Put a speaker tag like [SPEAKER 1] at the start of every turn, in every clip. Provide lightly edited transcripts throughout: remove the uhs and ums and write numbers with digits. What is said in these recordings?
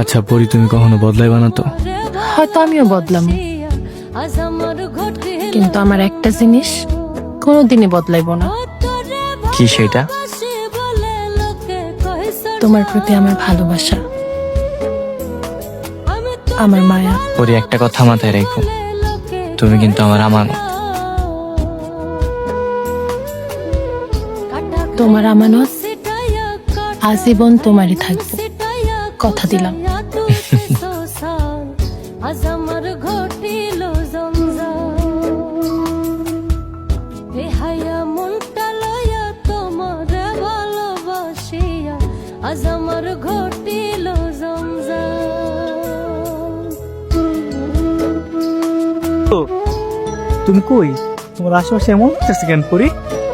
[SPEAKER 1] আচ্ছা পরি, তুমি কখনো বদলাইবা না তো?
[SPEAKER 2] হয়তো আমিও বদলাম, কিন্তু আমার একটা জিনিস কোনোদিনই বদলাইবো না।
[SPEAKER 1] কি সেটা?
[SPEAKER 2] তোমার প্রতি আমার ভালোবাসা, আমার মায়া।
[SPEAKER 1] পরি, একটা কথা মাথায় রেখো, তুমি কিন্তু আমার আমানত।
[SPEAKER 2] তোমার আমানত আজীবন তোমারই থাকবো, কথা দিলাম।
[SPEAKER 3] তুমি কই? তোমার আশেপাশে এমন করতেছে কেন পরি?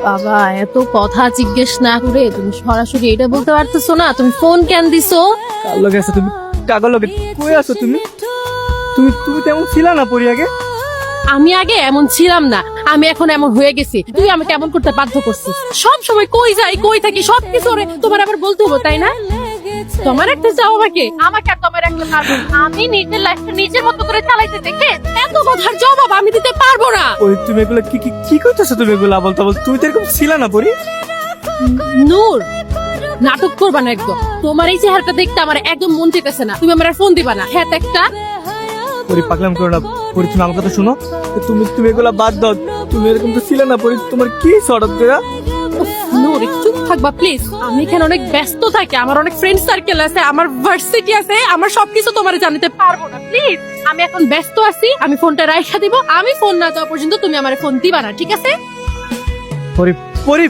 [SPEAKER 2] বাবা, এত কথা জিজ্ঞেস না করে তুমি সরাসরি এটা বলতে পারতেছো না? তুমি ফোন কেন দিছো?
[SPEAKER 3] কার লগে আছো তুমি? কাগর লগে কই আছো তুমি? তুমি তুমি তেমন ছিলা না পরি আগে।
[SPEAKER 2] আমি আগে এমন ছিলাম না, আমি এখন এমন হয়ে গেছি। তুই আমাকে এমন করতে বাধ্য করছিস। সব সময় কই যাই কই থাকি সবকিছু ওরে তোমার আবার বলতে হবে, তাই না? তোমার একটা চাও আমাকে, আমাকে আর তোমার একটা পারবো না। আমি নিজের লাইফটা নিজের মতো করে চালাইতে দেখে এত কথার জবাব আমি দিতে পারবো না।
[SPEAKER 3] পরি তুমি এগুলো কি কি কি করতেছো? তুমি এগুলো বলতে বল, তুমি তো এরকম ছিলা না পরি।
[SPEAKER 2] নূর, নাটক করবা না একদম। তোমার এই চেহারাটা দেখতে আমার একদম মন চেতেছে না। তুমি আমার আর ফোন দিবা না, হ্যাঁ একটা।
[SPEAKER 3] পরি পাগলাম করো না পরি, তুমি আমার কথা শুনো। তুমি তুমি এগুলা বাদ দাও, তুমি এরকম তো ছিলা না পরি। তোমার কি হঠাৎ করে?
[SPEAKER 2] নূর, চুপ থাকবা প্লিজ। আমি এখানে অনেক ব্যস্ত থাকি, আমার অনেক ফ্রেন্ড সার্কেল আছে, আমার ভার্সিটি আছে, আমার সবকিছু তোমার জানাতে পারবো না। প্লিজ, আমি এখন ব্যস্ত আছি, আমি ফোনটা রাইখা দিব। আমি ফোন না দেওয়া পর্যন্ত তুমি আমার ফোন দিবা না, ঠিক আছে?
[SPEAKER 3] পরি পরি